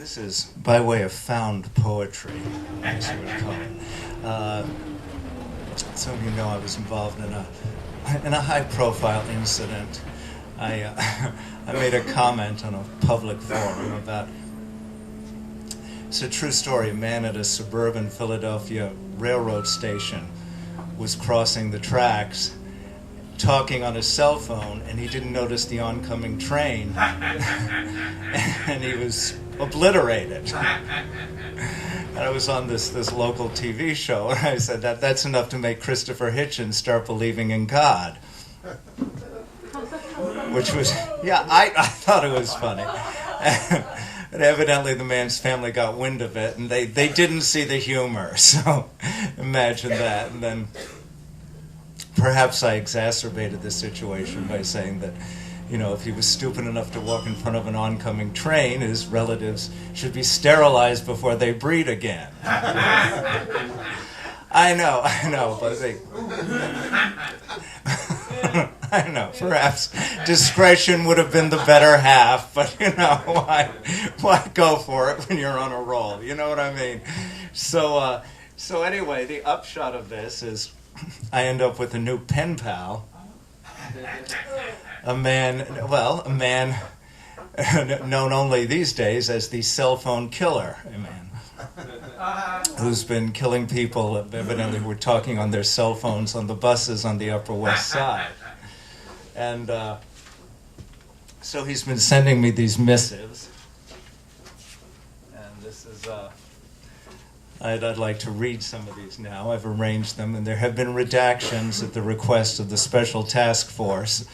This is by way of found poetry, as you would call it. Some of you know I was involved in a high-profile incident. I made a comment on a public forum about. It's a true story. A man at a suburban Philadelphia railroad station was crossing the tracks, talking on his cell phone, and he didn't notice the oncoming train, and he was obliterated. And I was on this local TV show, and I said that's enough to make Christopher Hitchens start believing in God. Which was, I thought it was funny. But evidently the man's family got wind of it, and they didn't see the humor, so imagine that. And then perhaps I exacerbated the situation by saying that, if he was stupid enough to walk in front of an oncoming train, his relatives should be sterilized before they breed again. I know, but I know, perhaps discretion would have been the better half, but why go for it when you're on a roll? You know what I mean? So anyway, the upshot of this is I end up with a new pen pal, a man known only these days as the cell phone killer, a man who's been killing people, evidently who were talking on their cell phones on the buses on the Upper West Side. And so he's been sending me these missives. And this is, I'd like to read some of these now. I've arranged them, and there have been redactions at the request of the Special Task Force.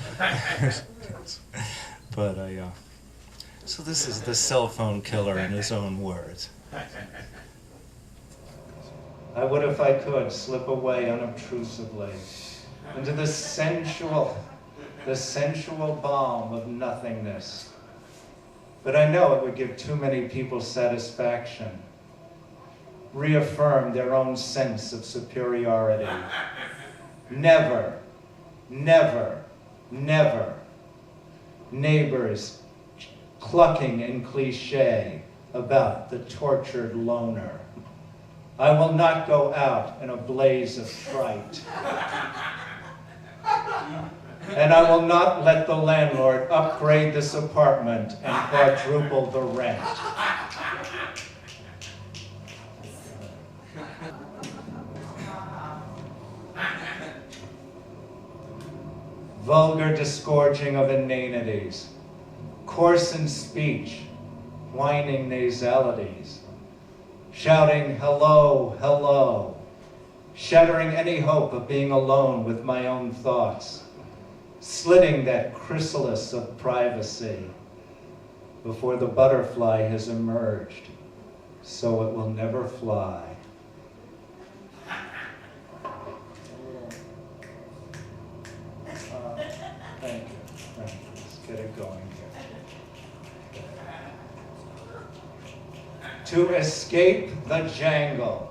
But so this is the cell phone killer in his own words. I would, if I could, slip away unobtrusively into the sensual balm of nothingness. But I know it would give too many people satisfaction, reaffirm their own sense of superiority. Never, never, never. Neighbors clucking in cliche about the tortured loner. I will not go out in a blaze of fright. And I will not let the landlord upgrade this apartment and quadruple the rent. Vulgar disgorging of inanities, coarse in speech, whining nasalities, shouting hello, hello, shattering any hope of being alone with my own thoughts, slitting that chrysalis of privacy before the butterfly has emerged, so it will never fly. Thank you. Let's get it going here. To escape the jangle.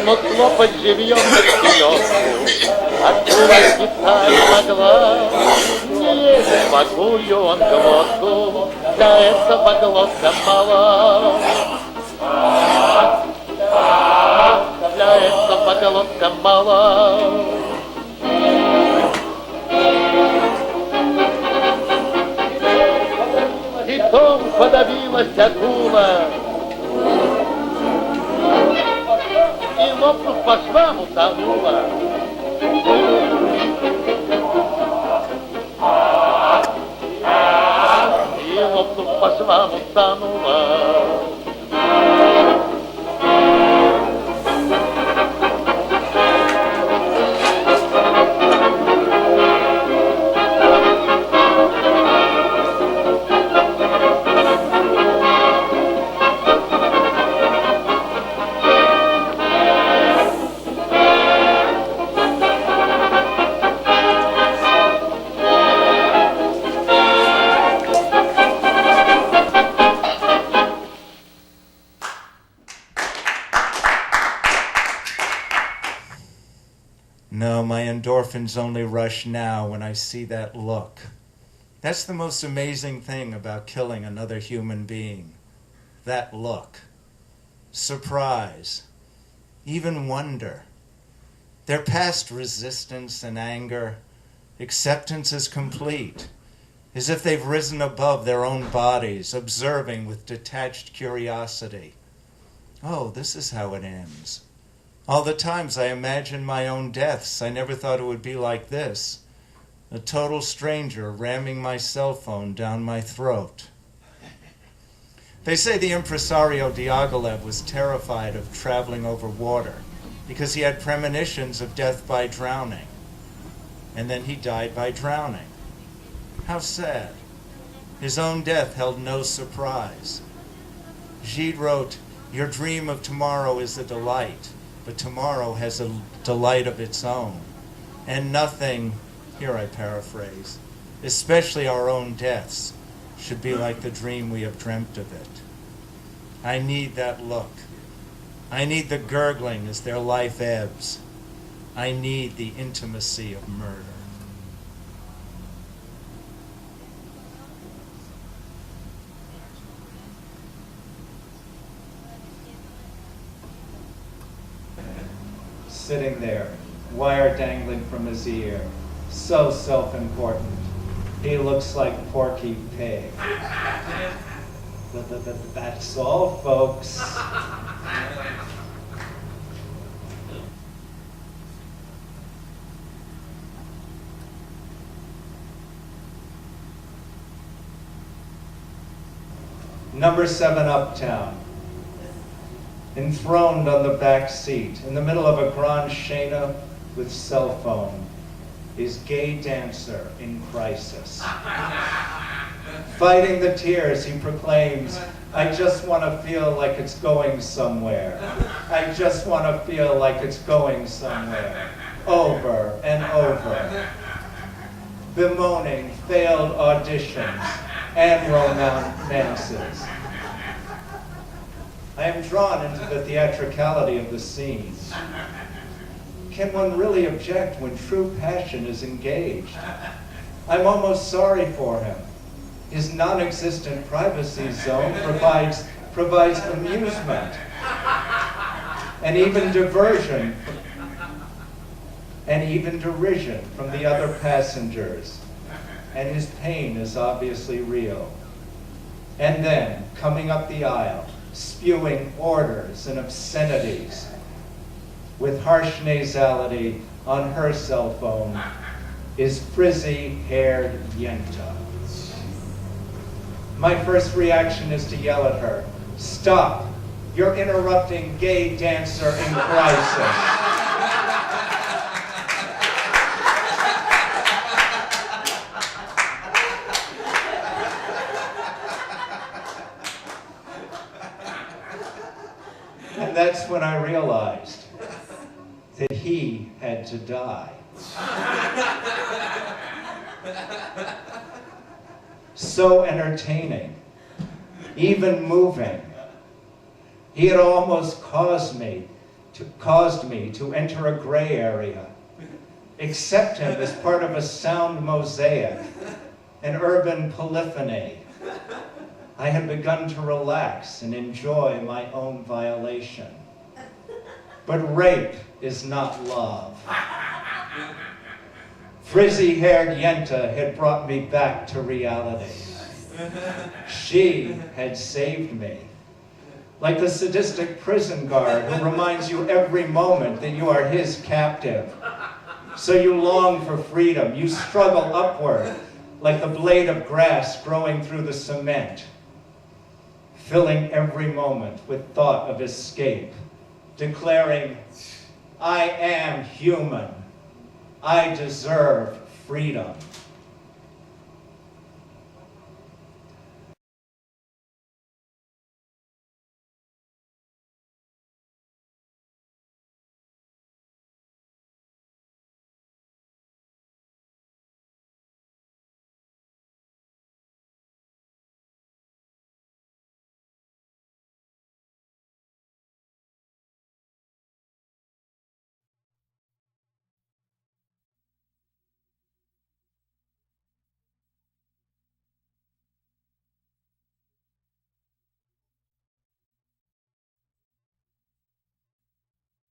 но снова живьем спать могла, не лезет в такую он глотку, для этого глотка мала. Для этого глотка мала. И том подавилась акула, и лопнув по швам утонула. И лопнув по швам утонула. No, my endorphins only rush now when I see that look. That's the most amazing thing about killing another human being. That look. Surprise. Even wonder. They're past resistance and anger. Acceptance is complete, as if they've risen above their own bodies, observing with detached curiosity. Oh, this is how it ends. All the times I imagine my own deaths, I never thought it would be like this. A total stranger ramming my cell phone down my throat. They say the impresario Diaghilev was terrified of traveling over water because he had premonitions of death by drowning. And then he died by drowning. How sad. His own death held no surprise. Gide wrote, "Your dream of tomorrow is a delight, but tomorrow has a delight of its own. And nothing," here I paraphrase, "especially our own deaths, should be like the dream we have dreamt of it." I need that look. I need the gurgling as their life ebbs. I need the intimacy of murder. Sitting there, wire dangling from his ear, so self-important. He looks like Porky Pig. That's all, folks. Number 7 Uptown. Enthroned on the back seat, in the middle of a Grand Shena with cell phone, is gay dancer in crisis. Fighting the tears, he proclaims, "I just want to feel like it's going somewhere. I just want to feel like it's going somewhere." Over and over. Bemoaning failed auditions and romances. I am drawn into the theatricality of the scene. Can one really object when true passion is engaged? I'm almost sorry for him. His non-existent privacy zone provides amusement and even diversion and even derision from the other passengers. And his pain is obviously real. And then, coming up the aisle, spewing orders and obscenities with harsh nasality on her cell phone, is frizzy-haired Yenta. My first reaction is to yell at her, "Stop! You're interrupting gay dancer in crisis." And that's when I realized that he had to die. So entertaining, even moving. He had almost caused me to enter a gray area, accept him as part of a sound mosaic, an urban polyphony. I had begun to relax and enjoy my own violation. But rape is not love. Frizzy-haired Yenta had brought me back to reality. She had saved me. Like the sadistic prison guard who reminds you every moment that you are his captive. So you long for freedom. You struggle upward like the blade of grass growing through the cement, filling every moment with thought of escape, declaring, I am human. I deserve freedom.